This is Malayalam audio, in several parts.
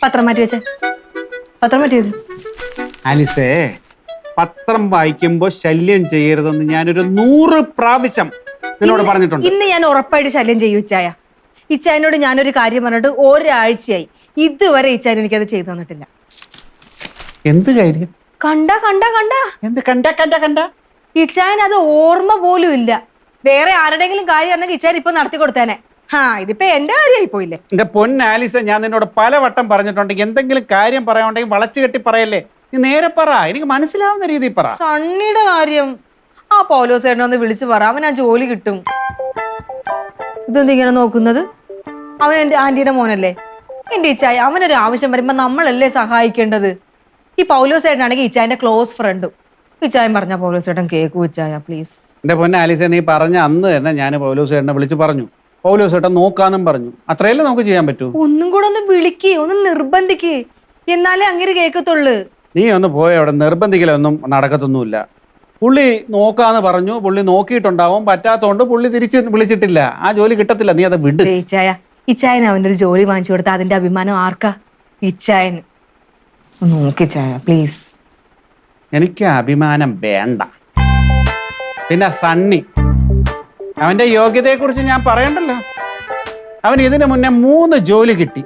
പത്രം മാറ്റി വെച്ചേ. പത്രം മാറ്റി വെച്ചു. ആലിസേ, പത്രം വായിക്കുമ്പോ ശല്യം ചെയ്യരുതെന്ന് ഞാനൊരു 100 പ്രാവശ്യം നിന്നോട് പറഞ്ഞിട്ടുണ്ട്. ഇന്ന് ഞാൻ ഉറപ്പായിട്ട് ശല്യം ചെയ്യും ഇച്ചായ. ഇച്ചായനോട് ഞാനൊരു കാര്യം പറഞ്ഞിട്ട് ഒരാഴ്ചയായി, ഇതുവരെ ഇച്ചായൻ എനിക്കത് ചെയ്തു തന്നിട്ടില്ല. എന്ത് കാര്യം? കണ്ട കണ്ട കണ്ട എന്ത് കണ്ട കണ്ട കണ്ട? ഇച്ചായൻ അത് ഓർമ്മ പോലും ഇല്ല. വേറെ ആരുടെങ്കിലും കാര്യം ആണെങ്കിൽ ഇച്ചായൻ ഇപ്പൊ നടത്തി കൊടുത്തേനെ. ഇതിപ്പോ എന്റെ കാര്യമായി പോയില്ലേ. എന്റെ പൊന്നാലിസ, ഞാൻ നിന്നോട് പലവട്ടം പറഞ്ഞിട്ടുണ്ട്, എന്തെങ്കിലും കാര്യം പറയാനുണ്ടെങ്കിൽ വളച്ചു കെട്ടി പറയല്ലേ. നീ നേരെ പറ, എനിക്ക് മനസ്സിലാവുന്ന രീതിയിൽ പറ. സണ്ണിയുടെ കാര്യം ആ പൗലോസേട്ടനെ ഒന്ന് വിളിച്ചു പറ, അവൻ ആ ജോലി കിട്ടും. ഇതെന്ത് ഇങ്ങനെ നോക്കുന്നത്? അവൻ എന്റെ ആന്റിയുടെ മോനല്ലേ. എന്റെ ഇച്ചായ, അവനൊരു ആവശ്യം വരുമ്പോ നമ്മളല്ലേ സഹായിക്കേണ്ടത്. ഈ പൗലോസേട്ടനാണെങ്കിൽ ഇച്ചായന്റെ ക്ലോസ് ഫ്രണ്ടും. ഇച്ചായൻ പറഞ്ഞ പൗലോസേട്ടൻ കേക്കു ഇച്ചായ, പ്ലീസ്. എന്റെ പൊന്നാലിസ, നീ പറഞ്ഞ അന്ന് തന്നെ ഞാൻ പൗലോസേട്ടനെ വിളിച്ചു പറഞ്ഞു. പൗലോസേട്ടൻ നോക്കാന്നും പറഞ്ഞു. അത്രയല്ലേ നമുക്ക് ചെയ്യാൻ പറ്റൂ. ഒന്നും കൂടെ ഒന്ന് വിളിക്ക്, ഒന്ന് നിർബന്ധിക്ക്, എന്നാലേ അങ്ങനെ കേക്കത്തുള്ളു. നീ ഒന്ന് പോയ അവിടെ നിർബന്ധിക്കലൊന്നും നടക്കത്തൊന്നുമില്ല. പുള്ളി നോക്കാന്ന് പറഞ്ഞു, പുള്ളി നോക്കിയിട്ടുണ്ടാവും, പറ്റാത്തോണ്ട് പുള്ളി തിരിച്ച് വിളിച്ചിട്ടില്ല. ആ ജോലി കിട്ടത്തില്ല, നീ അത് വിട്. ഇച്ചായ, ഇച്ചായൻ അവൻ്റെ ഒരു ജോലി വാങ്ങിച്ചു കൊടുത്ത അതിന്റെ അഭിമാനം ആർക്കാ? ഇച്ചായന്. നോക്കിച്ചായ പ്ലീസ്. എനിക്ക് അഭിമാനം വേണ്ട. പിന്നെ സണ്ണി, അവന്റെ യോഗ്യതയെക്കുറിച്ച് ഞാൻ പറയണ്ടല്ലോ. അവൻ ഇതിനു മുന്നേ 3 ജോലി കിട്ടി.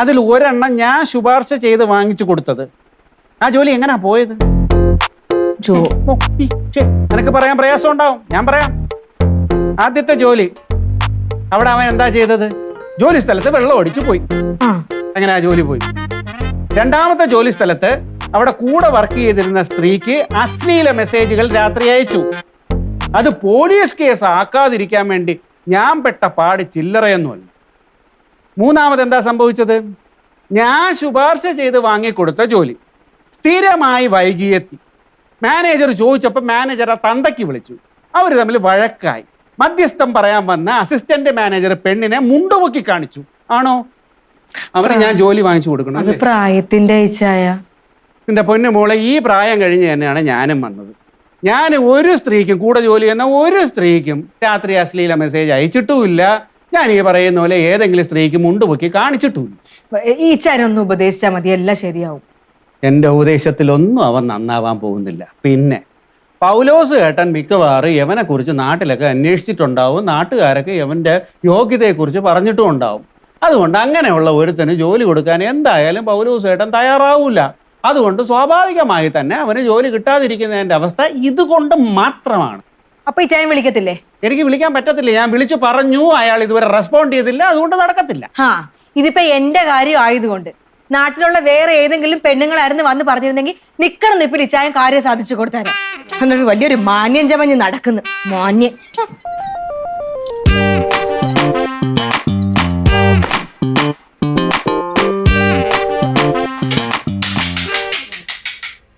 അതിൽ ഒരെണ്ണം ഞാൻ ശുപാർശ ചെയ്ത് വാങ്ങിച്ചു കൊടുത്തത്. ആ ജോലി എങ്ങനാ പോയത്? നിനക്ക് പറയാൻ പ്രയാസം ഉണ്ടാവും, ഞാൻ പറയാം. ആദ്യത്തെ ജോലി, അവിടെ അവൻ എന്താ ചെയ്തത്? ജോലി സ്ഥലത്ത് വെള്ളം ഒടിച്ചു പോയി. അങ്ങനെ ആ ജോലി പോയി. രണ്ടാമത്തെ ജോലി സ്ഥലത്ത് അവിടെ കൂടെ വർക്ക് ചെയ്തിരുന്ന സ്ത്രീക്ക് അശ്ലീല മെസ്സേജുകൾ രാത്രി അയച്ചു. അത് പോലീസ് കേസ് ആക്കാതിരിക്കാൻ വേണ്ടി ഞാൻ പെട്ട പാട് ചില്ലറയൊന്നുമല്ല. മൂന്നാമത് എന്താ സംഭവിച്ചത്? ഞാൻ ശുപാർശ ചെയ്ത് വാങ്ങിക്കൊടുത്ത ജോലി സ്ഥിരമായി വൈകിയെത്തി. മാനേജർ ചോദിച്ചപ്പോൾ മാനേജർ ആ തന്തയ്ക്ക് വിളിച്ചു. അവർ തമ്മിൽ വഴക്കായി. മധ്യസ്ഥം പറയാൻ വന്ന അസിസ്റ്റന്റ് മാനേജർ പെണ്ണിനെ മുണ്ടുപൊക്കി കാണിച്ചു. ആണോ? അവരെ ഞാൻ ജോലി വാങ്ങിച്ചു കൊടുക്കണം. പ്രായത്തിന്റെ ഇച്ഛായ. എന്റെ പൊന്നു മോളെ, ഈ പ്രായം കഴിഞ്ഞ് തന്നെയാണ് ഞാനും വന്നത്. ഞാൻ ഒരു സ്ത്രീക്കും, കൂടെ ജോലി ചെയ്യുന്ന ഒരു സ്ത്രീക്കും രാത്രി അശ്ലീല മെസ്സേജ് അയച്ചിട്ടുമില്ല. ഞാൻ ഈ പറയുന്ന പോലെ ഏതെങ്കിലും സ്ത്രീക്ക് മുണ്ടുപൊക്കി കാണിച്ചിട്ടുമില്ല. ഈ ഇച്ഛാനൊന്ന് ഉപദേശിച്ചാൽ മതി, എല്ലാം ശരിയാവും. എൻ്റെ ഉപദേശത്തിലൊന്നും അവൻ നന്നാവാൻ പോകുന്നില്ല. പിന്നെ പൗലോസ് ഏട്ടൻ മിക്കവാറും യവനെക്കുറിച്ച് നാട്ടിലൊക്കെ അന്വേഷിച്ചിട്ടുണ്ടാവും. നാട്ടുകാരൊക്കെ യവൻ്റെ യോഗ്യതയെക്കുറിച്ച് പറഞ്ഞിട്ടും ഉണ്ടാവും. അതുകൊണ്ട് അങ്ങനെയുള്ള ഒരുത്തന് ജോലി കൊടുക്കാൻ എന്തായാലും പൗലോസ് ഏട്ടൻ തയ്യാറാവൂല. അതുകൊണ്ട് സ്വാഭാവികമായി തന്നെ അവന് ജോലി കിട്ടാതിരിക്കുന്നതിൻ്റെ അവസ്ഥ ഇതുകൊണ്ട് മാത്രമാണ്. അപ്പൊ ഈ ചായ വിളിക്കത്തില്ലേ? എനിക്ക് വിളിക്കാൻ പറ്റത്തില്ല. ഞാൻ വിളിച്ചു പറഞ്ഞു, അയാൾ ഇതുവരെ റെസ്പോണ്ട് ചെയ്തില്ല. അതുകൊണ്ട് നടക്കത്തില്ല. ഇതിപ്പോ എന്റെ കാര്യം ആയതുകൊണ്ട് നാട്ടിലുള്ള വേറെ ഏതെങ്കിലും പെണ്ണുങ്ങളായിരുന്നു വന്ന് പറഞ്ഞിരുന്നെങ്കിൽ നിക്കണം നിപ്പിൽ ഇച്ചായം കാര്യം സാധിച്ചു കൊടുത്താനെ. എന്നിട്ട് വലിയൊരു മാന്യം ചമഞ്ഞ് നടക്കുന്നു. മാന്യം.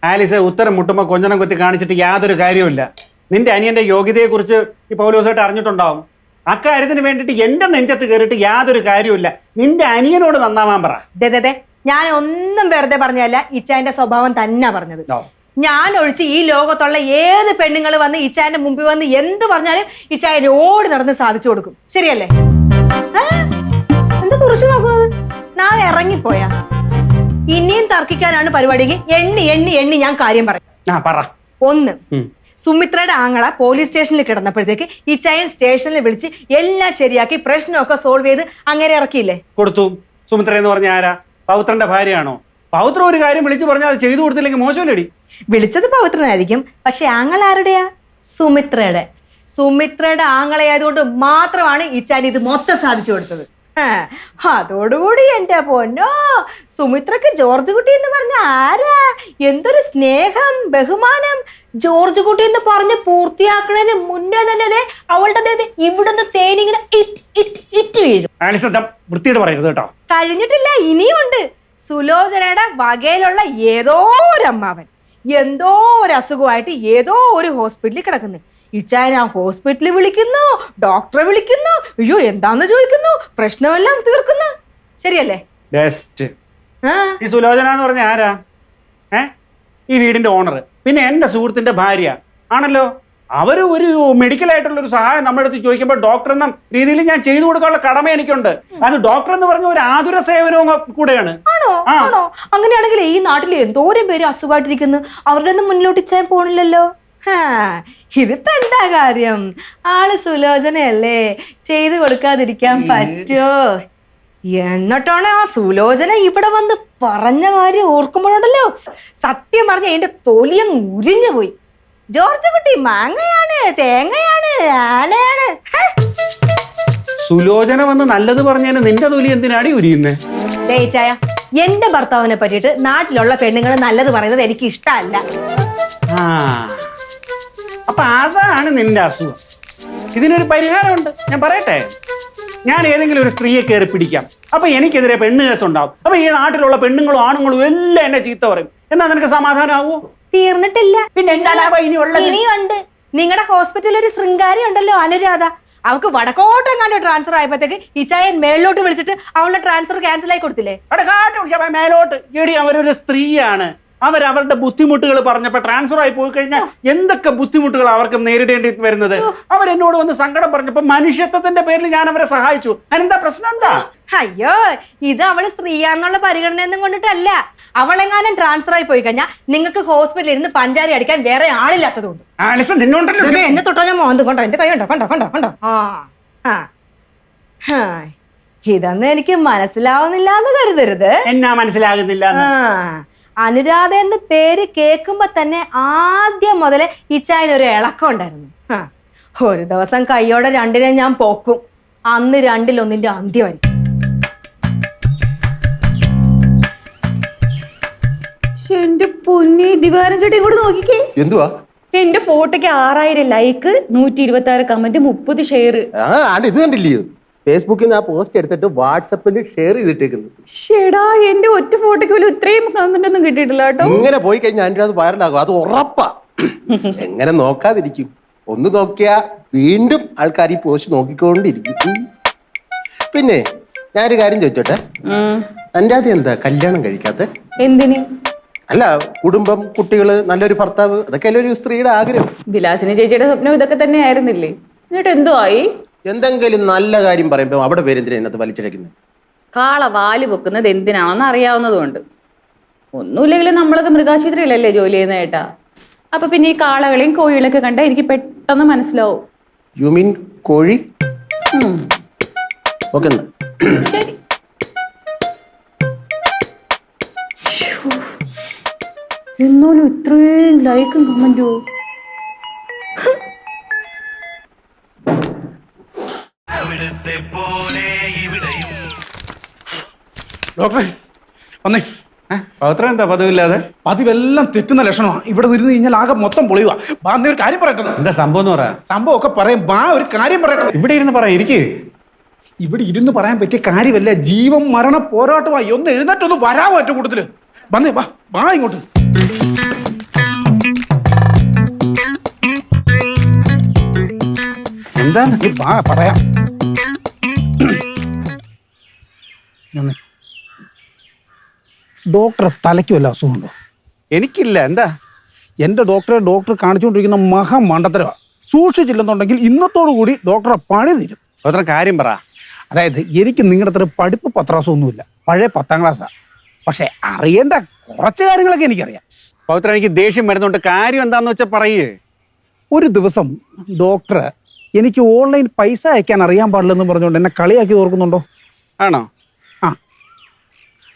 ആലിസ്, ഉത്തരം മുട്ടുമ്പോൾ കൊഞ്ഞണം കൊത്തി കാണിച്ചിട്ട് യാതൊരു കാര്യവുമില്ല. നിന്റെ അനിയന്റെ യോഗ്യതയെക്കുറിച്ച് ഈ പൗലോസായിട്ട് അറിഞ്ഞിട്ടുണ്ടാവും. അക്കാര്യത്തിന് വേണ്ടിയിട്ട് എന്റെ നെഞ്ചത്ത് കയറിയിട്ട് യാതൊരു കാര്യവുമില്ല. നിന്റെ അനിയനോട് നന്നാവാൻ പറ. ഞാൻ ഒന്നും വെറുതെ പറഞ്ഞല്ല, ഇച്ചായന്റെ സ്വഭാവം തന്നെ പറഞ്ഞത്. ഞാൻ ഒഴിച്ച് ഈ ലോകത്തുള്ള ഏത് പെണ്ണുങ്ങൾ വന്ന് ഇച്ചായന്റെ മുമ്പിൽ വന്ന് എന്ത് പറഞ്ഞാലും ഇച്ചായൻ ഓടി നടന്ന് സാധിച്ചു കൊടുക്കും. ശരിയല്ലേ? എന്താ തുറച്ചു നോക്കുന്നത്? ഞാൻ ഇറങ്ങിപ്പോയാ ഇനിയും തർക്കിക്കാനാണ് പരിപാടിക്ക് എണ്ണി എണ്ണി എണ്ണി ഞാൻ കാര്യം പറയാം. 1, സുമിത്രയുടെ ആങ്ങള പോലീസ് സ്റ്റേഷനിൽ കിടന്നപ്പോഴത്തേക്ക് ഇച്ചായൻ സ്റ്റേഷനിൽ വിളിച്ച് എല്ലാം ശരിയാക്കി പ്രശ്നമൊക്കെ സോൾവ് ചെയ്ത് അങ്ങനെ ഇറക്കിയില്ലേ? കൊടുത്തു. സുമിത്ര എന്ന് പറഞ്ഞ ആരാ? പൗത്രന്റെ ഭാര്യയാണോ? പൗത്ര ഒരു കാര്യം വിളിച്ചു പറഞ്ഞാൽ അത് ചെയ്തു കൊടുത്തില്ലെങ്കിൽ മോശമല്ലേടി? വിളിച്ചത് പൗത്രനായിരിക്കും, പക്ഷെ ആങ്ങള ആരുടെയാ? സുമിത്രയുടെ. സുമിത്രയുടെ ആങ്ങളയായതുകൊണ്ട് മാത്രമാണ് ഇച്ചാൻ ഇത് മൊത്തം സാധിച്ചു കൊടുത്തത്. അതോടുകൂടി എന്റെ പൊന്നോ, സുമിത്രക്ക് ജോർജ് കുട്ടി എന്ന് പറഞ്ഞ ആരാ? എന്തൊരു സ്നേഹം, ബഹുമാനം. ജോർജ് കുട്ടി എന്ന് പറഞ്ഞ് പൂർത്തിയാക്കണതിന് മുന്നേ തന്നെ അവളുടെ ഇവിടുന്ന് തേനിങ്ങനെ ഇറ്റ് വീഴും. വൃത്തിയോട് പറയരുത് കേട്ടോ. കഴിഞ്ഞിട്ടില്ല, ഇനിയുണ്ട്. സുലോചനയുടെ വകയിലുള്ള ഏതോ ഒരു അമ്മാവൻ എന്തോ ഒരു അസുഖമായിട്ട് ഏതോ ഒരു ഹോസ്പിറ്റലിൽ കിടക്കുന്നു. ഇച്ചായൻ ആ ഹോസ്പിറ്റലിൽ വിളിക്കുന്നു, ഡോക്ടറെ വിളിക്കുന്നു, അയ്യോ എന്താന്ന് ചോദിക്കുന്നു, പ്രശ്നമെല്ലാം തീർക്കുന്നു. ശരിയല്ലേ? ഈ സുലോചന എന്ന് പറഞ്ഞ ആരാ? ഈ വീടിന്റെ ഓണർ, പിന്നെ എന്റെ സുഹൃത്തിന്റെ ഭാര്യ ആണല്ലോ. അവർ ഒരു മെഡിക്കലായിട്ടുള്ള ഒരു സഹായം നമ്മുടെ അടുത്ത് ചോദിക്കുമ്പോൾ ഡോക്ടർ എന്ന രീതിയിൽ ഞാൻ ചെയ്തു കൊടുക്കാനുള്ള കടമ എനിക്കുണ്ട്. അത് ഡോക്ടർ എന്ന് പറഞ്ഞ ഒരു ആതുര സേവനവും കൂടെയാണ്. ആണോ? അങ്ങനെയാണെങ്കിൽ ഈ നാട്ടിൽ എന്തോരം പേര് അസുഖമായിട്ടിരിക്കുന്നു, അവരുടെ ഒന്നും മുന്നിലോട്ട് ഇച്ചാൻ പോണില്ലല്ലോ. ഇതിപ്പോ എന്താ കാര്യം? ആള് സുലോചനയല്ലേ, ചെയ്തു കൊടുക്കാതിരിക്കാൻ പറ്റോ? എന്നിട്ടാണ് ആ സുലോചന ഇവിടെ വന്ന് പറഞ്ഞ കാര്യം ഓർക്കുമ്പോഴുണ്ടല്ലോ, സത്യം പറഞ്ഞ എന്റെ തൊലിയം ഉരിഞ്ഞു പോയി. ജോർജ് കുട്ടി മാങ്ങയാണ്, തേങ്ങയാണ്, ആനയാണ്. സുലോചന വന്ന് നല്ലത് പറഞ്ഞതിന് നിന്റെ തൊലി എന്തിനാടി ഉരിയുന്നേ? ചായ, എന്റെ ഭർത്താവിനെ പറ്റിയിട്ട് നാട്ടിലുള്ള പെണ്ണുങ്ങൾ നല്ലത് പറയുന്നത് എനിക്ക് ഇഷ്ടമല്ല. അപ്പൊ അതാണ് നിന്റെ അസുഖം. ഇതിനൊരു പരിഹാരമുണ്ട്, ഞാൻ പറയട്ടെ. ഞാൻ ഏതെങ്കിലും ഒരു സ്ത്രീയെ കയറി പിടിക്കാം, അപ്പൊ എനിക്കെതിരെ പെണ്ണ് കേസ് ഉണ്ടാവും. അപ്പൊ ഈ നാട്ടിലുള്ള പെണ്ണുങ്ങളും ആണുങ്ങളും എല്ലാം എന്നെ ചീത്ത പറയും. എന്നാ നിനക്ക് സമാധാനമാവോ? തീർന്നിട്ടില്ല, പിന്നെ എന്താണ് ഇനിയുണ്ട്. നിങ്ങളുടെ ഹോസ്പിറ്റലിൽ ഒരു ശൃംഗാരി ഉണ്ടല്ലോ, അനുരാധ. അവൾക്ക് വടക്കോട്ടെങ്ങാണ്ട് ട്രാൻസ്ഫർ ആയപ്പോഴത്തേക്ക് ഇച്ചായൻ മേളിലോട്ട് വിളിച്ചിട്ട് അവളുടെ ട്രാൻസ്ഫർ ക്യാൻസൽ ആയി കൊടുത്തില്ലേ? മേലോട്ട് എടി, അവരൊരു സ്ത്രീയാണ്. അവരവരുടെ ബുദ്ധിമുട്ടുകൾ പറഞ്ഞപ്പോൾ ട്രാൻസ്ഫർ ആയി പോയി കഴിഞ്ഞാൽ എന്തൊക്കെ ബുദ്ധിമുട്ടുകൾ അവർക്ക് നേരിടേണ്ടി വരുന്നത്. അവരെന്നോട് വന്ന് സങ്കടം പറഞ്ഞപ്പോൾ മനുഷ്യത്വത്തിന്റെ പേരിൽ ഞാൻ അവരെ സഹായിച്ചു. അതിനെന്താ പ്രശ്നം? എന്താ? അയ്യോ, ഇത് അവള് സ്ത്രീയാണെന്നുള്ള പരിഗണനയൊന്നും കൊണ്ടിട്ടല്ല. അവളെങ്ങാനും ട്രാൻസ്ഫർ ആയി പോയി കഴിഞ്ഞാൽ നിങ്ങൾക്ക് ഹോസ്പിറ്റലിൽ ഇരുന്ന് പഞ്ചാരി അടിക്കാൻ വേറെ ആളില്ലാത്തതുകൊണ്ട്. എന്നെ തൊട്ടോ ഞാൻ മോന്ത് കൊണ്ടോ, എന്റെ കൈ ഉണ്ടോ, കണ്ടോ കണ്ടോ കണ്ടോ. ഇതൊന്നും എനിക്ക് മനസ്സിലാവുന്നില്ല എന്ന് കരുതരുത്. എന്നാ മനസ്സിലാകുന്നില്ല? അനുരാധ എന്ന് പേര് കേൾക്കുമ്പോ തന്നെ ആദ്യം മുതലേ ഇച്ചായനൊരു ഇളക്കം ഉണ്ടായിരുന്നു. ഒരു ദിവസം കൈയോടെ രണ്ടിനെ ഞാൻ പോക്കും, അന്ന് രണ്ടിലൊന്നിന്റെ അന്ത്യമായിരിക്കും. എന്റെ പൊന്നി ദിവാരം ചേട്ടി ഇങ്ങോട്ട് നോക്കിക്കേ. എന്തുവാ? എന്റെ ഫോട്ടോക്ക് 6000 ലൈക്ക്, 126 കമന്റ്, 30 ഷെയർ. ഇത് കണ്ടില്ലയോ? ഫേസ്ബുക്കിൽ നിന്ന് ആ പോസ്റ്റ് എടുത്തിട്ട് വാട്സപ്പിൽ ഷെയർ ചെയ്തിട്ടേക്കുന്നു. ഷെടാ, എന്റെ ഒറ്റ ഫോട്ടോക്ക് പോലും ഇത്രയും കമന്റ് ഒന്നും കിട്ടിയിട്ടില്ല കേട്ടോ. ഇങ്ങനെ പോയി കഴിഞ്ഞാൽ അതിൻ്റെ അത് വൈറലാകും, അത് ഉറപ്പാ. എങ്ങനെ നോക്കാതിരിക്കും? ഒന്ന് നോക്കിയാ വീണ്ടും ആൾക്കാർ ഈ പോസ്റ്റ് നോക്കിക്കൊണ്ടിരിക്കും. പിന്നെ ഞാനൊരു കാര്യം ചോദിച്ചോട്ടെ, എൻ്റെ ആദ്യം എന്താ കല്യാണം കഴിക്കാത്ത? എന്തിന്? അല്ല, കുടുംബം, കുട്ടികള്, നല്ലൊരു ഭർത്താവ്, അതൊക്കെ അല്ലേ ഒരു സ്ത്രീയുടെ ആഗ്രഹം. വിലാസിനി ചേച്ചിയുടെ സ്വപ്നം ഇതൊക്കെ തന്നെ ആയിരുന്നില്ലേ? എന്നിട്ട് എന്തോ ആയി? എന്തെങ്കിലും നല്ല കാര്യം പറയുമ്പോ അവിടെ പേരെന്തിനാ ഇതിനകത്ത് വലിച്ചിടയ്ക്കുന്നത്? കാള വാല് പൊക്കുന്നത് എന്തിനാണെന്ന് അറിയാവുന്നതുകൊണ്ട്. ഒന്നുമില്ലെങ്കിലും നമ്മളൊക്കെ മൃഗാശുപത്രിയിലല്ലേ ജോലി ചെയ്യുന്ന ഏട്ടാ. അപ്പൊ പിന്നെ ഈ കാളകളെയും കോഴികളൊക്കെ കണ്ടാൽ എനിക്ക് പെട്ടെന്ന് മനസ്സിലാവും. യു മീൻ കോഴി? ഓക്കെ, ശരി. എന്നാലും ഇത്രയും ലൈക്കും കമന്റോ? ഡോക്ടറെ വന്നേ. പവിത്ര എന്താ പതിവില്ലാതെ? പതിവെല്ലാം തെറ്റുന്ന ലക്ഷണമാണ്. ഇവിടെ ഇരുന്ന് കഴിഞ്ഞാൽ ആകെ മൊത്തം പൊളിയുക. ബാ, ഒരു കാര്യം പറയട്ടെ. എന്താ സംഭവം എന്ന് പറയാ? സംഭവം ഒക്കെ പറയാം. ബാ, ഒരു കാര്യം പറയട്ടെ. ഇവിടെ ഇരുന്ന് പറയാം, ഇരിക്കേ. ഇവിടെ ഇരുന്ന് പറയാൻ പറ്റിയ കാര്യമല്ല, ജീവൻ മരണ പോരാട്ടമായി. ഒന്ന് എഴുന്നേറ്റൊന്ന് വരാമോ ഏറ്റവും കൂടുതല്? വന്നേ, വാ വാ ഇങ്ങോട്ട്. എന്താന്ന് വാ പറയാം. ഡോക്ടറെ തലയ്ക്ക് വല്ല അസുഖമുണ്ടോ? എനിക്കില്ല. എന്താ? എൻ്റെ ഡോക്ടർ കാണിച്ചുകൊണ്ടിരിക്കുന്ന മഹാമണ്ഡത്തരമാണ്. സൂക്ഷിച്ചില്ലെന്നുണ്ടെങ്കിൽ ഇന്നത്തോടു കൂടി ഡോക്ടറെ പണി തീരും. പവിത്ര കാര്യം പറ. അതായത് എനിക്ക് നിങ്ങളുടെ അത്ര പഠിപ്പ് പത്രാസമൊന്നുമില്ല, പഴയ 10ാം ക്ലാസ്സാണ്. പക്ഷെ അറിയേണ്ട കുറച്ച് കാര്യങ്ങളൊക്കെ എനിക്കറിയാം. പവിത്ര, എനിക്ക് ദേഷ്യം വരുന്നുണ്ട്. കാര്യം എന്താന്ന് വെച്ചാൽ പറയേ. ഒരു ദിവസം ഡോക്ടർ എനിക്ക് ഓൺലൈൻ പൈസ അയക്കാൻ അറിയാൻ പാടില്ലെന്ന് പറഞ്ഞുകൊണ്ട് എന്നെ കളിയാക്കി ഓർക്കുന്നുണ്ടോ? ആണോ? ആ,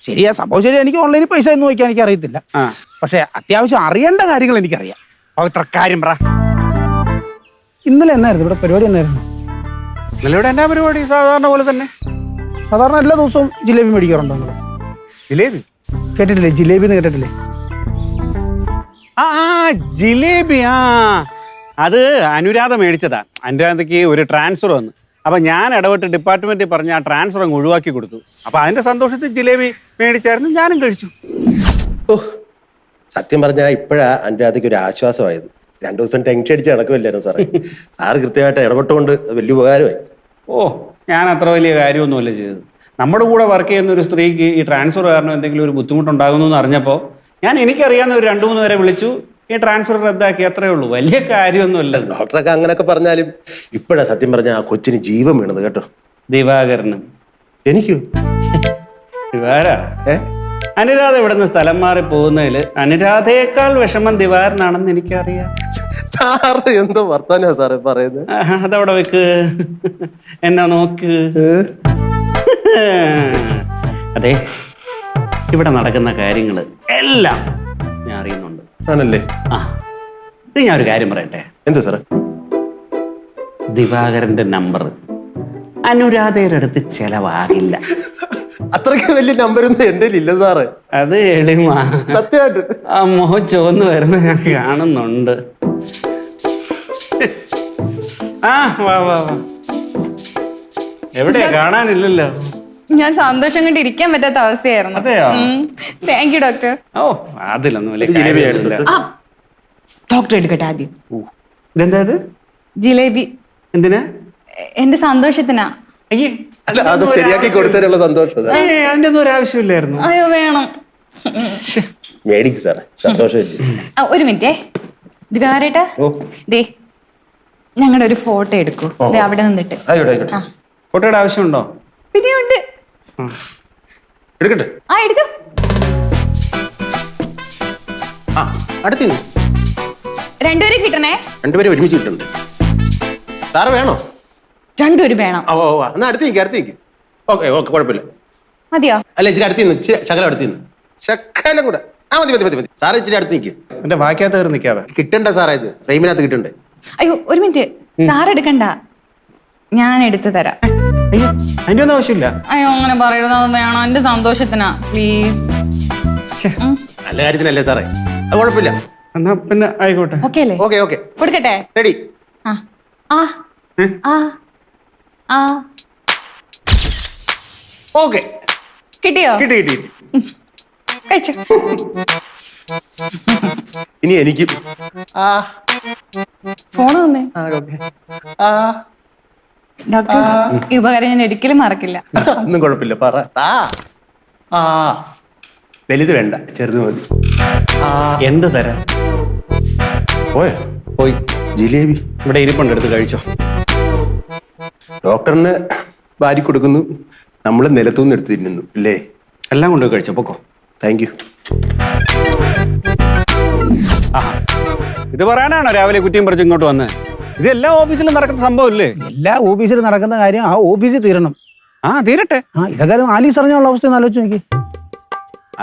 ശരിയാ, സംഭവം ശരി. എനിക്ക് ഓൺലൈനിൽ പൈസ ഒന്നും വയ്ക്കാൻ എനിക്ക് അറിയത്തില്ല. പക്ഷെ അത്യാവശ്യം അറിയേണ്ട കാര്യങ്ങൾ എനിക്കറിയാം. പവിത്ര കാര്യം പറ. ഇന്നലെ എന്നായിരുന്നു ഇവിടെ പരിപാടി? എന്നായിരുന്നു ഇന്നലെ എന്നാ പരിപാടി? സാധാരണ പോലെ തന്നെ. സാധാരണ എല്ലാ ദിവസവും ജിലേബി മേടിക്കാറുണ്ടോ നിങ്ങൾ? ജിലേബി കേട്ടിട്ടില്ലേ? ജിലേബി എന്ന് കേട്ടിട്ടില്ലേ? ആ ജിലേബി. അത് അനുരാധ മേടിച്ചതാ. അനുരാധയ്ക്ക് ഒരു ട്രാൻസ്ഫർ വന്നു. അപ്പം ഞാൻ ഇടപെട്ട് ഡിപ്പാർട്ട്മെന്റിൽ പറഞ്ഞ് ആ ട്രാൻസ്ഫർ അങ്ങ് ഒഴിവാക്കി കൊടുത്തു. അപ്പം അതിന്റെ സന്തോഷത്തിൽ ജിലേബി മേടിച്ചായിരുന്നു, ഞാനും കഴിച്ചു. സത്യം പറഞ്ഞാൽ ഇപ്പോഴാ അനുരാധയ്ക്ക് ഒരു ആശ്വാസമായത്. 2 ദിവസം ടെൻഷൻ അടിച്ച് നടക്കുമല്ലായിരുന്നു സാറേ. സാറ് കൃത്യമായിട്ട് ഇടപെട്ടുകൊണ്ട് വലിയ ഉപകാരമായി. ഞാൻ അത്ര വലിയ കാര്യമൊന്നുമല്ല ചെയ്തത്. നമ്മുടെ കൂടെ വർക്ക് ചെയ്യുന്ന ഒരു സ്ത്രീക്ക് ഈ ട്രാൻസ്ഫർ കാരണം എന്തെങ്കിലും ഒരു ബുദ്ധിമുട്ടുണ്ടാകുന്നു എന്ന് അറിഞ്ഞപ്പോൾ എനിക്കറിയാവുന്ന ഒരു 2-3 പേരെ വിളിച്ചു. ഈ ട്രാൻസ്ഫർ റദ്ദാക്കി അത്രേ ഉള്ളൂ, വലിയ കാര്യമൊന്നുമല്ല. ഡോക്ടറൊക്കെ അങ്ങനെയൊക്കെ പറഞ്ഞാലും ഇപ്പോഴാ സത്യം പറഞ്ഞ ആ കൊച്ചിന് ജീവൻ വീണത് കേട്ടോ. ദിവാകരനും എനിക്കോ? ദിവാര അനുരാധ ഇവിടുന്ന് സ്ഥലം മാറി പോകുന്നതിൽ അനുരാധയേക്കാൾ വിഷമം ദിവാരനാണെന്ന് എനിക്കറിയാം. സാറ് എന്തോ വർത്താനാ സാറേ പറയുന്നത്? അതവിടെ വെക്ക്, എന്നാ നോക്ക്. അതെ, ഇവിടെ നടക്കുന്ന കാര്യങ്ങൾ എല്ലാം ഞാൻ അറിയുന്നുണ്ട്. ആണല്ലേ? ആ, ഇത് ഞാൻ ഒരു കാര്യം പറയട്ടെ. എന്താ സാറേ? ദിവാകരന്റെ നമ്പർ അനുരാധയുടെ അടുത്ത് ചെലവാകില്ല. അത്രയ്ക്ക് വലിയ നമ്പരൊന്നും എൻ്റെ ഇല്ല സാറ്. അത് എളിമ. സത്യമായിട്ട് ആ മുഖം ചുവന്ന് വരുന്ന ഞാൻ കാണുന്നുണ്ട്. ആ വാ വാ വാ. എവിടെ കാണാനില്ലല്ലോ. ഞാൻ സന്തോഷം കൊണ്ട് ഇരിക്കാൻ പറ്റാത്ത അവസ്ഥയായിരുന്നു. അതെയോ? Thank you doctor. ഓ, അതിലൊന്നും വലിയ ജിലേബി കാര്യമൊന്നുമില്ല. എടുത്തിട്ട്. ഡോക്ടർ എടുക്കട്ടെ ആദ്യം. ഇതെന്താ ഇത്? ജിലേബി എന്തിനാ? എന്റെ സന്തോഷത്തിനാ. അയ്യേ, അല്ല അത് ശരിയാക്കി കൊടുത്തതിനുള്ള സന്തോഷം സാർ. അതിന്റെ ഒന്നും ഒരു ആവശ്യമില്ലായിരുന്നു. അയ്യോ വേണം. മേടിക്ക് സാറേ, സന്തോഷമില്ല. ഒരു മിനിറ്റേ ദിവാരേട്ടാ, ഓ ദേ ഞങ്ങളുടെ ഒരു ഫോട്ടോ എടുക്കൂ. ദേ അവിടെ നിന്നിട്ട്. ആയിക്കോട്ടെ ആയിക്കോട്ടെ. ഫോട്ടോയുടെ ആവശ്യമുണ്ടോ? പിന്നെ ഉണ്ട്. എടുക്കട്ടെ? ആ എടുത്തു. ആ അടുത്ത് രണ്ടുപേരും കിട്ടണേ. രണ്ടുപേരും ഒരുമിച്ച് കിട്ടുന്നുണ്ട്. സാറ് വേണോ? രണ്ടുപേരും വേണം. ഓ ഓ എന്നാ അടുത്ത് നിൽക്ക്. ഓക്കെ ഓക്കെ, കുഴപ്പമില്ല. മതിയോ? അല്ല ഇച്ചിരി അടുത്ത് നിന്ന്, ഇച്ചിരി ശകലം അടുത്ത് നിന്ന്, ശകലം കൂടെ. ആ മതി മതി മതി മതി. സാറ് ഇച്ചിരി അടുത്ത് നിൽക്ക്. എന്റെ വാക്കകത്ത് കയറി നിൽക്കാതെ. കിട്ടണ്ട സാറേ, ഇത് ഫ്രെയിമിനകത്ത് കിട്ടണ്ടേ? അയ്യോ ഒരു മിനിറ്റ്, സാർ എടുക്കണ്ട, ഞാൻ എടുത്തു തരാം. അയ്യോ, അതിന്റെ ഒന്നും ആവശ്യമില്ല. അയ്യോ അങ്ങനെ പറയരുത്, അത് വേണം എന്റെ സന്തോഷത്തിനാ, പ്ലീസ്. നല്ല കാര്യത്തിനല്ലേ സാറേ, അത് കുഴപ്പമില്ല. എന്നാ പിന്നെ ആയിക്കോട്ടെ. ഓക്കെ അല്ലേ? ഓക്കെ ഓക്കെ, കൊടുക്കട്ടെ? റെഡി. ആ ആ ആ ആ ഓക്കെ, കിട്ടിയോ? കിട്ടി കിട്ടി. കഴിച്ചു. ഇനി എനിക്ക് ആ ഫോൺ തന്നെ. ഓക്കെ. ആ ഡോക്ടർ, ഈ ഉപകാരം ഞാൻ ഒരിക്കലും മറക്കില്ല. ഒന്നും കുഴപ്പമില്ല, പറ. ആ വലുത് വേണ്ട, ചെറുത് മതി. എന്ത് തരാം? പോയോ? പോയി. ജിലേബി ഇവിടെ ഇരിപ്പുണ്ട്, എടുത്ത് കഴിച്ചോ. ഡോക്ടറിന് വാരി കൊടുക്കുന്നു, നമ്മൾ നിലത്തുനിന്ന് എടുത്ത് തിന്നുന്നു അല്ലേ? എല്ലാം കൊണ്ടുപോയി കഴിച്ചോ, പൊക്കോ. Thank you. ഇത് പറയാനാണോ രാവിലെ കുറ്റിയും പറിച്ച് ഇങ്ങോട്ട് വന്ന്? ഇത് എല്ലാ ഓഫീസിലും നടക്കുന്ന സംഭവം ഇല്ലേ? എല്ലാ ഓഫീസിലും നടക്കുന്ന കാര്യം ആ ഓഫീസിൽ തീരണം. ആ തീരട്ടെ. ഇതൊക്കെ ആലീസ് അറിഞ്ഞുള്ള അവസ്ഥ ഒന്ന് ആലോചിച്ച് നോക്കി.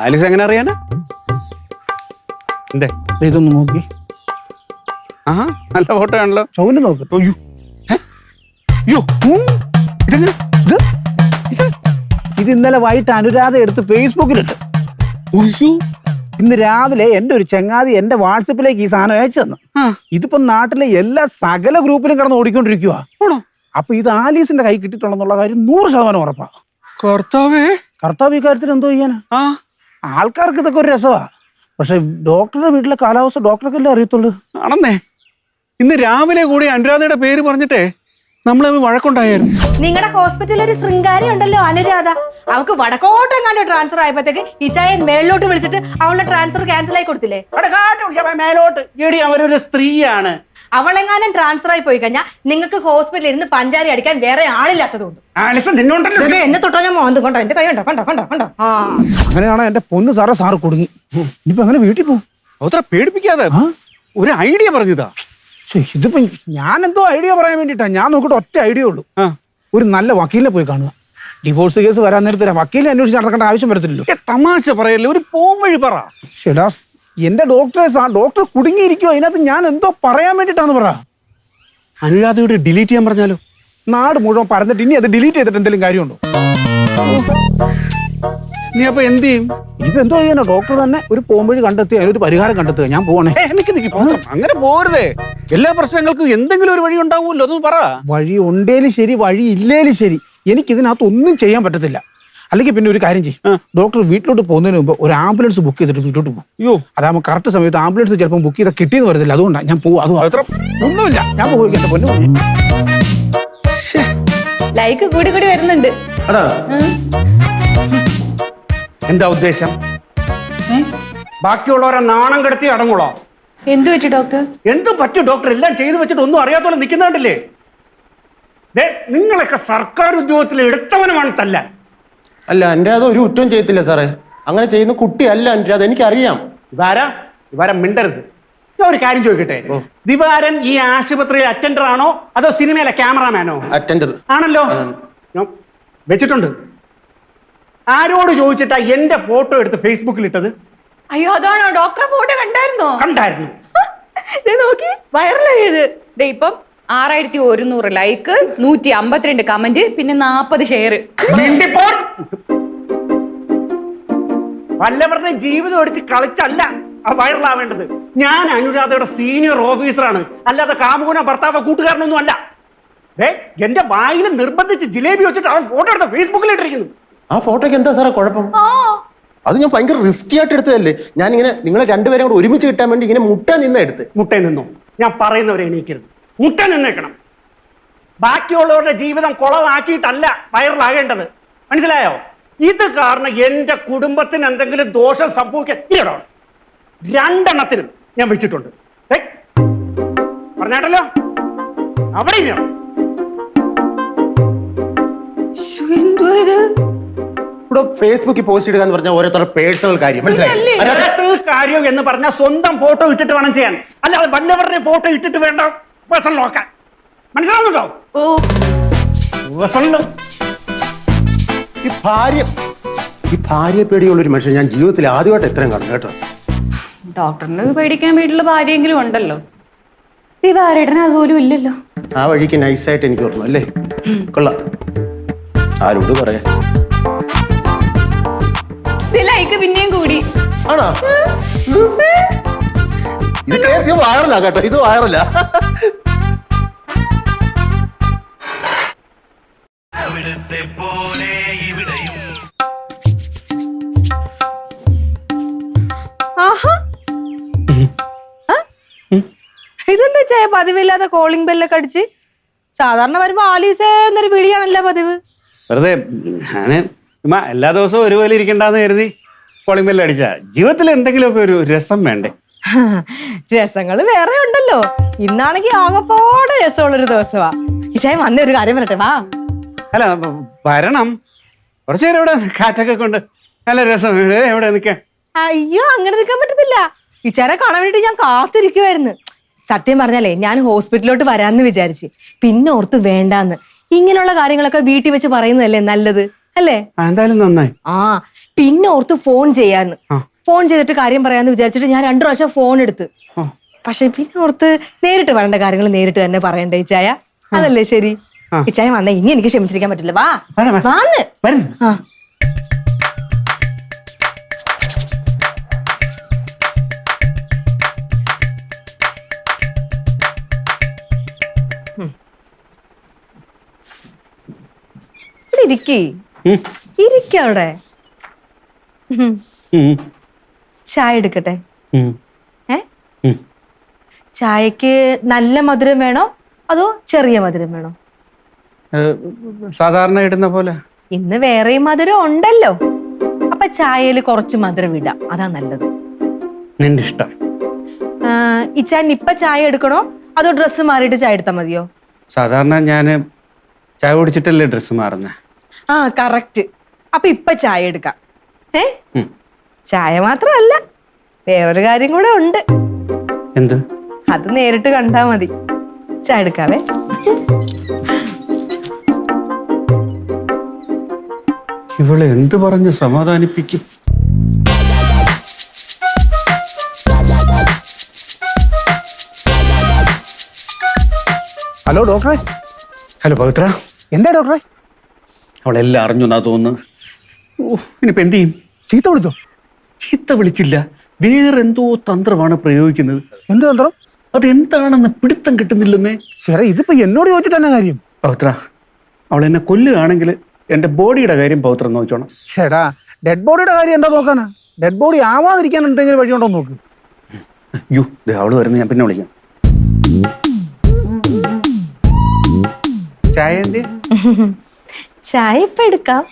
ആലീസ് എങ്ങനെ അറിയാനാ? എന്തേ ഇതൊന്ന് നോക്കി. ആഹാ, നല്ല ഫോട്ടോ ആണല്ലോ. ചൗന് നോക്ക്. അയ്യോ, അയ്യോ, ഇതെങ്ങനെ? ഇത് ഇന്നലെ വൈകിട്ട് അനുരാധ എടുത്ത് ഫേസ്ബുക്കിലിട്ട്. അയ്യോ, ഇന്ന് രാവിലെ എന്റെ ഒരു ചങ്ങാതി എന്റെ വാട്സപ്പിലേക്ക് ഈ സാധനം അയച്ചു തന്നു. ഇതിപ്പോ നാട്ടിലെ എല്ലാ സകല ഗ്രൂപ്പിലും കിടന്ന് ഓടിക്കൊണ്ടിരിക്കുക. അപ്പൊ ഇത് ആലീസിന്റെ കൈ കിട്ടിയിട്ടുണ്ടെന്നുള്ള കാര്യം 100% ഉറപ്പാ. കർത്താവ് ഈ കാര്യത്തിൽ എന്തോ ചെയ്യാനാ? ആൾക്കാർക്ക് ഇതൊക്കെ ഒരു രസമാ, പക്ഷെ ഡോക്ടറുടെ വീട്ടിലെ കാലാവസ്ഥ ഡോക്ടർക്കല്ലേ അറിയത്തുള്ളൂ. ആണെന്നേ. ഇന്ന് രാവിലെ കൂടി അനുരാധയുടെ പേര് പറഞ്ഞിട്ടേ നമ്മൾ വഴക്കുണ്ടായിരുന്നു. നിങ്ങളുടെ ഹോസ്പിറ്റലിൽ ഒരു ശൃംഗാരി ഉണ്ടല്ലോ അനുരാധ, അവൾക്ക് വടക്കോട്ടെങ്ങാണ്ട് ട്രാൻസ്ഫർ ആയപ്പോഴത്തേക്ക് ഇച്ചായൻ മേളിലോട്ട് വിളിച്ചിട്ട് അവളുടെ ട്രാൻസ്ഫർ ക്യാൻസൽ ആയി കൊടുത്തില്ലേ? മേലോട്ട് അവരൊരു സ്ത്രീയാണ്. അവളെങ്ങാനും ട്രാൻസ്ഫർ ആയി പോയി കഴിഞ്ഞാൽ നിങ്ങൾക്ക് ഹോസ്പിറ്റലിൽ ഇരുന്ന് പഞ്ചാരി അടിക്കാൻ വേറെ ആളില്ലാത്തതുകൊണ്ട് എന്നെ തൊട്ടോ ഞാൻ മോന്ത് കൊണ്ടോ, എന്റെ കൈ ഉണ്ടോ കണ്ടോ കണ്ടോ കണ്ടോ. അങ്ങനെയാണോ എന്റെ പൊന്ന് സാറേ, സാറ് കുടുങ്ങി. ഇനിയിപ്പോ അങ്ങനെ വീട്ടിൽ പോകും. അത്ര പേടിപ്പിക്കാതെ ഒരു ഐഡിയ പറഞ്ഞതാ. ഇതിപ്പോ ഞാൻ എന്തോ ഐഡിയ പറയാൻ വേണ്ടിട്ടാ. ഞാൻ നോക്കിട്ട് ഒറ്റ ഐഡിയ ഉള്ളൂ. ഒരു നല്ല വക്കീലിനെ പോയി കാണുക. ഡിവോഴ്സ് കേസ് വരാൻ നേരത്തെ വക്കീലിനെ അന്വേഷിച്ച് നടക്കേണ്ട ആവശ്യം വരത്തില്ലല്ലോ. തമാശ പറയല്ലേ, ഒരു പോംവഴി പറ. ശരിടാ, എന്റെ ഡോക്ടർ കുടുങ്ങിയിരിക്കുവോ, അതിനകത്ത് ഞാൻ എന്തോ പറയാൻ വേണ്ടിട്ടാന്ന് പറ. അനുരാധയോട് ഡിലീറ്റ് ചെയ്യാൻ പറഞ്ഞാലോ? നാട് മുഴുവൻ പറഞ്ഞിട്ട് ഇനി അത് ഡിലീറ്റ് ചെയ്തിട്ട് എന്തെങ്കിലും കാര്യമുണ്ടോ? നീ അപ്പൊ എന്ത് ചെയ്യും? ഇനിയിപ്പോ എന്തോ ചെയ്യാനോ? ഡോക്ടർ തന്നെ ഒരു പോംവഴി കണ്ടെത്തി അതിനൊരു പരിഹാരം കണ്ടെത്തുക. ഞാൻ പോകണേ. അങ്ങനെ പോരുതേ. എല്ലാ പ്രശ്നങ്ങൾക്കും എന്തെങ്കിലും ഒരു വഴി ഉണ്ടാവുമല്ലോ, അതൊന്നും പറ. വഴി ഉണ്ടേലും ശരി, വഴി ഇല്ലേലും ശരി, എനിക്കിതിനകത്ത് ഒന്നും ചെയ്യാൻ പറ്റത്തില്ല. അല്ലെങ്കിൽ പിന്നെ ഒരു കാര്യം ചെയ്യും, ഡോക്ടർ വീട്ടിലോട്ട് പോകുന്നതിന് മുമ്പ് ഒരു ആംബുലൻസ് ബുക്ക് ചെയ്തിട്ട് വീട്ടിലോട്ട് പോകും. അയ്യോ, അതാകുമ്പോൾ കറക്റ്റ് സമയത്ത് ആംബുലൻസ് ചിലപ്പോൾ ബുക്ക് ചെയ്താൽ കിട്ടിയെന്ന് വരത്തില്ല. അതുകൊണ്ടാണ് ഞാൻ പോകും. അത് ഒന്നുമില്ല, ഞാൻ പോകും. എന്റെ പൊന്നു ലൈക്ക് കൂടി കൂടി വരുന്നുണ്ട്. എന്താ ഉദ്ദേശം? ബാക്കിയുള്ളവരെ നാണം കെടുത്തി അടങ്ങുളോ? എന്തു പറ്റി ഡോക്ടർ? എന്ത് പറ്റും ഡോക്ടർ? എല്ലാം ചെയ്തു വെച്ചിട്ട് ഒന്നും അറിയാത്തോളം നിൽക്കുന്നുണ്ടല്ലേ? നിങ്ങളൊക്കെ സർക്കാർ ഉദ്യോഗത്തിൽ എടുത്തവനുമാണ് തല്ലാൻ. അല്ല, അനുരാധ ഒരു കുറ്റവും ചെയ്യത്തില്ല സാറേ. അങ്ങനെ ചെയ്യുന്ന കുട്ടിയല്ല അനുരാധ, എനിക്കറിയാം. ദിവാരം മിണ്ടരുത്. ഞാൻ ഒരു കാര്യം ചോദിക്കട്ടെ, ദിവാരൻ ഈ ആശുപത്രിയിൽ അറ്റൻഡർ ആണോ അതോ സിനിമയിലെ ക്യാമറാമാനോ? അറ്റൻഡർ ആണല്ലോ. ഞാൻ വെച്ചിട്ടുണ്ട്. ആരോട് ചോദിച്ചിട്ടാ എന്റെ ഫോട്ടോ എടുത്ത് ഫേസ്ബുക്കിൽ ഇട്ടത്? അയ്യോ, അതാണോ? ഡോക്ടറെ ഫോട്ടോ കണ്ടായിരുന്നു. നോക്കി, വൈറലായത്. ഇപ്പം 6100 ലൈക്ക്, 152 കമന്റ്, പിന്നെ 40 ഷെയർ. വല്ലവരുടെ ജീവിതം ഒടിച്ച് കളിച്ചല്ല ആ വൈറലാവേണ്ടത്. ഞാൻ അനുരാധയുടെ സീനിയർ ഓഫീസറാണ്, അല്ലാതെ കാമുകനോ ഭർത്താവോ കൂട്ടുകാരനൊന്നും അല്ല. എന്റെ വായിൽ നിർബന്ധിച്ച് ജിലേബി വെച്ചിട്ട് അവൻ ഫോട്ടോ എടുത്ത് ഫേസ്ബുക്കിൽ ഇട്ടിരിക്കുന്നു. ആ ഫോട്ടോയ്ക്ക് എന്താ സാറേ കുഴപ്പം? അത് ഞാൻ ഭയങ്കര റിസ്കി ആയിട്ട് എടുത്തതല്ലേ. ഞാനിങ്ങനെ നിങ്ങളെ രണ്ടുപേരും കൂടെ ഒരുമിച്ച് കിട്ടാൻ വേണ്ടി ഇങ്ങനെ മുട്ട നിന്ന എടുത്ത്. മുട്ടയിൽ നിന്നോ? ഞാൻ പറയുന്നവരെ എണീക്കരുത്. മുട്ട നിന്നേക്കണം. ബാക്കിയുള്ളവരുടെ ജീവിതം കുളമാക്കിയിട്ടല്ല വൈറലാകേണ്ടത്, മനസ്സിലായോ? ഇത് കാരണം എന്റെ കുടുംബത്തിന് എന്തെങ്കിലും ദോഷം സംഭവിക്കാൻ ഇല്ലടോ. 2 എണ്ണത്തിനും ഞാൻ വിളിച്ചിട്ടുണ്ട്. പറഞ്ഞാട്ടല്ലോ, അവിടെ ഇവിടെ ഫേസ്ബുക്കിൽ പോസ്റ്റ് ഇടുക എന്ന് പറഞ്ഞാൽ ഓരോരുത്തരുടെ പേഴ്സണൽ കാര്യം, മനസ്സിലായി? പേഴ്സണൽ കാര്യം എന്ന് പറഞ്ഞാൽ സ്വന്തം ഫോട്ടോ ഇട്ടിട്ട് വേണം ചെയ്യാൻ, അല്ലാതെ വല്ലവരുടെ ഫോട്ടോ ഇട്ടിട്ട് വേണ്ട പേഴ്സണൽ നോക്കാൻ. മനസ്സിലാവുന്നുണ്ടോ? ഈ ഭാര്യ പേടിയുള്ളൊരു മനുഷ്യൻ ഞാൻ ജീവിതത്തിൽ ആദ്യമായിട്ട് എത്രയും കാണുന്നു കേട്ടോ. ഡോക്ടറിന് പേടിക്കാൻ വീട്ടിലുള്ള ഭാര്യയെങ്കിലും ഉണ്ടല്ലോ. ദിവാരേട്ടന് അതുപോലും ഇല്ലല്ലോ. ആ വഴിക്ക് നൈസായിട്ട് എനിക്ക് ഓർമ്മ അല്ലേ? കൊള്ളാം. ആരോട് പറയാ? ലൈക്ക് പിന്നെയും കൂടി. ആണോ? ഇത് വൈറലാ കേട്ടോ, ഇത് വൈറലാ. ഇതെന്താ ചായ പതിവില്ലാതെ കോളിംഗ് ബെല്ലൊക്കെ അടിച്ച്? സാധാരണ വരുമ്പോ ആലീസേ എന്നൊരു വിളിയാണല്ലോ പതിവ്. വെറുതെ ഞാന് എല്ലാ ദിവസവും ഒരുപോലെ ഇരിക്കണ്ടെന്ന് കരുതി കോളിംഗ് ബെല്ല് അടിച്ചാ. ജീവിതത്തിൽ എന്തെങ്കിലുമൊക്കെ ഒരു രസം വേണ്ടേ? രസങ്ങള് വേറെ ഉണ്ടല്ലോ. ഇന്നാണെങ്കിൽ ആകെപ്പാടെ രസമുള്ളൊരു ദിവസമാ. ഈ ചായ വന്ന ഒരു കാര്യം പറയട്ടെ, വാ. അല്ല, വരണം. കുറച്ചു നേരം ഇവിടെ കാറ്റൊക്കെ കൊണ്ട് നല്ല രസം. എവിടെ നിൽക്കാൻ? അയ്യോ, അങ്ങനെ നിൽക്കാൻ പറ്റത്തില്ല. ഇച്ചാരെ കാണാൻ വേണ്ടി ഞാൻ കാത്തിരിക്കുവായിരുന്നു. സത്യം പറഞ്ഞാലേ ഞാൻ ഹോസ്പിറ്റലിലോട്ട് വരാന്ന് വിചാരിച്ച്, പിന്നെ ഓർത്ത് വേണ്ടാന്ന്. ഇങ്ങനെയുള്ള കാര്യങ്ങളൊക്കെ വീട്ടിൽ വെച്ച് പറയുന്നതല്ലേ നല്ലത്, അല്ലേ? എന്തായാലും നന്നായി. പിന്നെ ഓർത്ത് ഫോൺ ചെയ്യാന്ന്. ഫോൺ ചെയ്തിട്ട് കാര്യം പറയാന്ന് വിചാരിച്ചിട്ട് ഞാൻ 2 പ്രാവശ്യം ഫോൺ എടുത്ത്. പക്ഷെ പിന്നെ ഓർത്ത് നേരിട്ട് പറയേണ്ട കാര്യങ്ങൾ നേരിട്ട് തന്നെ പറയണ്ടേ ഇച്ചായ? അതല്ലേ ശരി? ഇച്ചായ വന്നേ, ഇനി എനിക്ക് ക്ഷമിച്ചിരിക്കാൻ പറ്റില്ല. വാ വാന്ന്. ഇരിക്കവിടെ. ചായ എടുക്കട്ടെ? ചായക്ക് നല്ല മധുരം വേണോ അതോ ചെറിയ മധുരം വേണോ? സാധാരണ ഇടുന്ന പോലെ. ഇന്ന് വേറെയും മധുരം ഉണ്ടല്ലോ, അപ്പൊ ചായയിൽ കുറച്ച് മധുരം ഇടാം, അതാ നല്ലത്. നിന്റെ ഇഷ്ടം. ഇച്ചാൻ ഇപ്പൊ ചായ എടുക്കണോ അതോ ഡ്രസ്സ് മാറിയിട്ട് ചായ എടുത്താൽ മതിയോ? സാധാരണ ഞാൻ ചായ കുടിച്ചിട്ടല്ലേ ഡ്രസ്സ് മാറുന്നേ. കറക്റ്റ്. അപ്പൊ ഇപ്പൊ ചായ എടുക്കാം. ചായ മാത്രമല്ല, വേറൊരു കാര്യം കൂടെ ഉണ്ട്. എന്ത്? അത് നേരിട്ട് കണ്ടാ മതി. ചായ എടുക്കാവേ. ഇവളെ എന്ത് പറഞ്ഞ് സമാധാനിപ്പിക്കും? ഹലോ ഡോക്ടറെ. ഹലോ പവിത്ര. എന്താ ഡോക്ടറെ? അവളെല്ലാം അറിഞ്ഞു എന്നാ തോന്നുന്നു. ഇനിയിപ്പോ എന്ത് ചെയ്യും? ചീത്ത വിളിച്ചോ? ചീത്ത വിളിച്ചില്ല, വേറെന്തോ തന്ത്രമാണ് പ്രയോഗിക്കുന്നത്. എന്ത് തന്ത്രം? അതെന്താണെന്ന് പിടുത്തം കിട്ടുന്നില്ലെന്നേ. ചേട്ടാ, ഇതിപ്പോ എന്നോട് ചോദിച്ചിട്ട് തന്നെ കാര്യം? പവിത്ര, അവൾ എന്നെ കൊല്ലുകയാണെങ്കിൽ എന്റെ ബോഡിയുടെ കാര്യം പവിത്ര നോക്കണം. ചേട്ടാ, ഡെഡ് ബോഡിയുടെ കാര്യം എന്താ നോക്കാനാ? ഡെഡ് ബോഡി ആവാതിരിക്കാൻ എന്തെങ്കിലും വഴിയുണ്ടോ നോക്ക്. അയ്യോ, അവള് വരുന്നത്, ഞാൻ പിന്നെ വിളിക്കാം. ചായ എന്ത്? ചായ ഇപ്പൊ എടുക്കാം.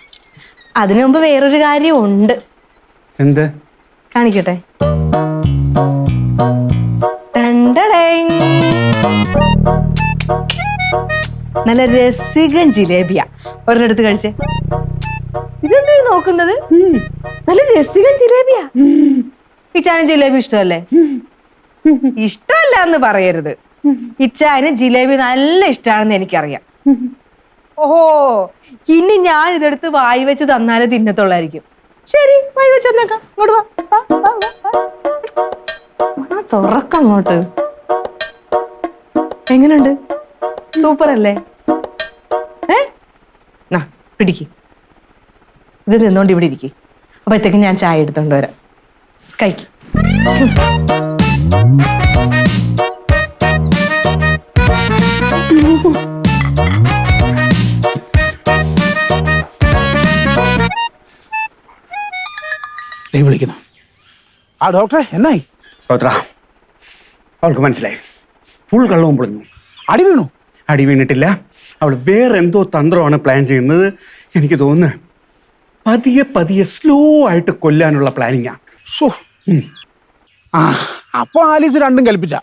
അതിനു മുമ്പ് വേറൊരു കാര്യം ഉണ്ട്. എന്ത്? കാണിക്കട്ടെ. നല്ല രസികൻ ജിലേബിയാ. ഒരെടുത്ത് കഴിച്ചേ. ഇതെന്താ ഈ നോക്കുന്നത്? നല്ല രസികൻ ജിലേബിയാ. ഇച്ചാന് ജിലേബി ഇഷ്ടമല്ലേ? ഇഷ്ടമല്ല എന്ന് പറയരുത്. ഇച്ചാന് ജിലേബി നല്ല ഇഷ്ടമാണെന്ന് എനിക്കറിയാം. ഓഹോ, ഇനി ഞാൻ ഇതെടുത്ത് വായി വെച്ച് തന്നാലേ തിന്നത്തുള്ളായിരിക്കും. ശരി, വായി വെച്ച് തന്നേക്കാം. ഇങ്ങോട്ട് വാ. തുറക്കങ്ങോട്ട്. എങ്ങനുണ്ട്? സൂപ്പർ അല്ലേ? പിടിക്ക്. ഇത് നിന്നോണ്ട് ഇവിടെ ഇരിക്കും. അപ്പോഴത്തേക്ക് ഞാൻ ചായ എടുത്തോണ്ട് വരാം. കഴിക്കും. വിളിക്കുന്നു. ആ ഡോക്ടറെ എന്നായി? അവൾക്ക് മനസ്സിലായി. ഫുൾ കള്ളവും പൊളിഞ്ഞു. അടി വീണു? അടി വീണിട്ടില്ല. അവൾ വേറെ എന്തോ തന്ത്രമാണ് പ്ലാൻ ചെയ്യുന്നത്. എനിക്ക് തോന്നുന്നു പതിയെ പതിയെ സ്ലോ ആയിട്ട് കൊല്ലാനുള്ള പ്ലാനിങ്ങാ. അപ്പൊ ആലീസ് രണ്ടും കൽപ്പിച്ച.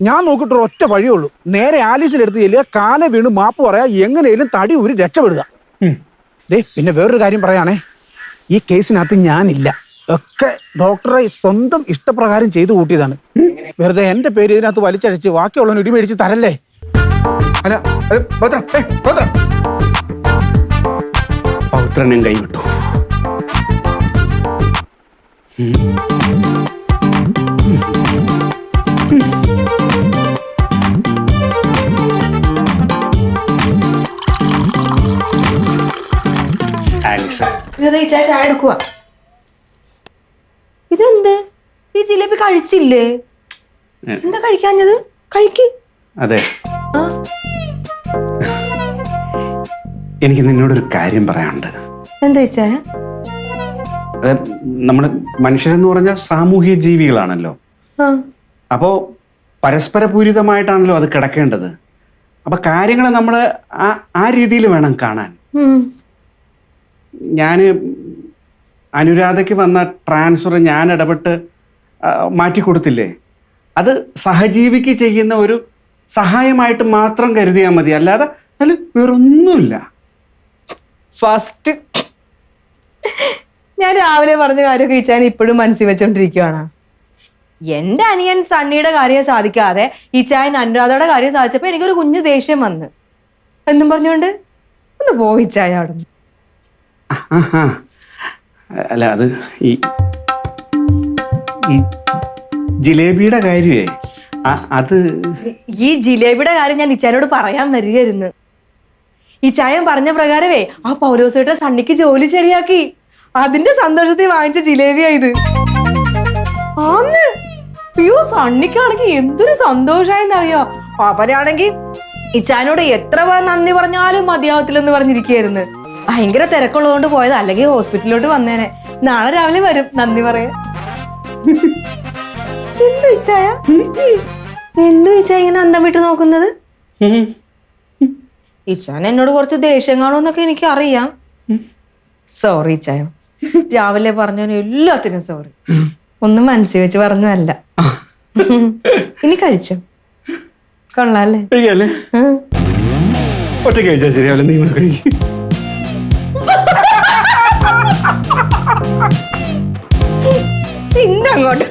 ഞാൻ നോക്കിട്ട് ഒറ്റ വഴിയുള്ളൂ. നേരെ ആലീസിലെടുത്ത് ചെല്ലുക, കാല വീണ് മാപ്പ് പറയാ, എങ്ങനെയും തടി ഊരി രക്ഷപ്പെടുക. പിന്നെ വേറൊരു കാര്യം പറയാണേ, ഈ കേസിനകത്ത് ഞാനില്ല. ഒക്കെ ഡോക്ടറെ സ്വന്തം ഇഷ്ടപ്രകാരം ചെയ്തു കൂട്ടിയതാണ്. വെറുതെ എന്റെ പേര് ഇതിനകത്ത് വലിച്ചഴിച്ച് ബാക്കിയുള്ളവന് ഇടിമേടിച്ച് തരല്ലേ. അല്ല, പൗത്രനും കൈവിട്ടു. ചായ എടുക്കുക. ഇതെന്ത്? ഈ ജിലേബി കഴിച്ചില്ലേ? എന്താ കഴിക്കാഞ്ഞത്? കഴിക്ക്. അതെ, എനിക്ക് നിന്നോടൊരു കാര്യം പറയാനുണ്ട്. എന്താ വെച്ചാ? നമ്മള് മനുഷ്യരെന്ന് പറഞ്ഞാൽ സാമൂഹ്യ ജീവികളാണല്ലോ. അപ്പോ പരസ്പര പൂരിതമായിട്ടാണല്ലോ അത് കിടക്കേണ്ടത്. അപ്പൊ കാര്യങ്ങൾ നമ്മൾ ആ രീതിയിൽ വേണം കാണാൻ. ഞാൻ അനുരാധയ്ക്ക് വന്ന ട്രാൻസ്ഫർ ഞാൻ ഇടപെട്ട് മാറ്റിക്കൊടുത്തില്ലേ, അത് സഹജീവിക്ക് ചെയ്യുന്ന ഒരു സഹായമായിട്ട് മാത്രം കരുതിയാൽ മതി. അല്ലാതെ അതിൽ വേറൊന്നുമില്ല. ഫസ്റ്റ് ഞാൻ രാവിലെ പറഞ്ഞ കാര്യമൊക്കെ ഇച്ചാൻ ഇപ്പോഴും മനസ്സിൽ വെച്ചോണ്ടിരിക്കുവാണ്. എന്റെ അനിയൻ സണ്ണിയുടെ കാര്യം സാധിക്കാതെ ഇച്ചായൻ അനുരാധയുടെ കാര്യം സാധിച്ചപ്പോ എനിക്കൊരു കുഞ്ഞു ദേഷ്യം വന്ന്. എന്നും പറഞ്ഞോണ്ട് ഒന്ന് പോയിച്ചായ അവിടെ. അല്ല, അത് ഈ ജിലേബിയുടെ കാര്യമേ, അത് ഈ ജിലേബിയുടെ കാര്യം ഞാൻ ഇച്ചാനോട് പറയാൻ വരികയായിരുന്നു. ഈ ചായൻ പറഞ്ഞ പ്രകാരമേ ആ പൗലോസേട്ടൻ സണ്ണിക്ക് ജോലി ശരിയാക്കി. അതിന്റെ സന്തോഷത്തിൽ വാങ്ങിച്ച ജിലേബിയാ ഇത്. ആന്ന്. അയ്യോ, സണ്ണിക്കാണെങ്കിൽ എന്തൊരു സന്തോഷായെന്നറിയോ. അവരാണെങ്കിൽ ഇച്ചാനോട് എത്ര നന്ദി പറഞ്ഞാലും മതിയാവത്തില്ലെന്ന് പറഞ്ഞിരിക്കുകയായിരുന്നു. ഭയങ്കര തിരക്കുള്ളതുകൊണ്ട് പോയത്, അല്ലെങ്കിൽ ഹോസ്പിറ്റലിലോട്ട് വന്നേനെ. നാളെ രാവിലെ വരും നന്ദി പറയാൻ. എന്ത് ഇച്ചായ ഇങ്ങനെ അന്തം വിട്ട് നോക്കുന്നത്? ഇച്ചാൻ എന്നോട് കുറച്ച് ദേഷ്യം കാണുമെന്നൊക്കെ എനിക്ക് അറിയാം. സോറി ഇച്ചായ, രാവിലെ പറഞ്ഞതിന് എല്ലാത്തിനും സോറി. ഒന്നും മനസ്സിൽ വെച്ച് പറഞ്ഞതല്ല. ഇനി കഴിച്ചോ? കൊള്ളാല്ലേ? ഒറ്റ കഴിച്ചാൽ ശരിയാവില്ല, നീ കഴിക്കും. ഇന്നങ്ങോട്ട്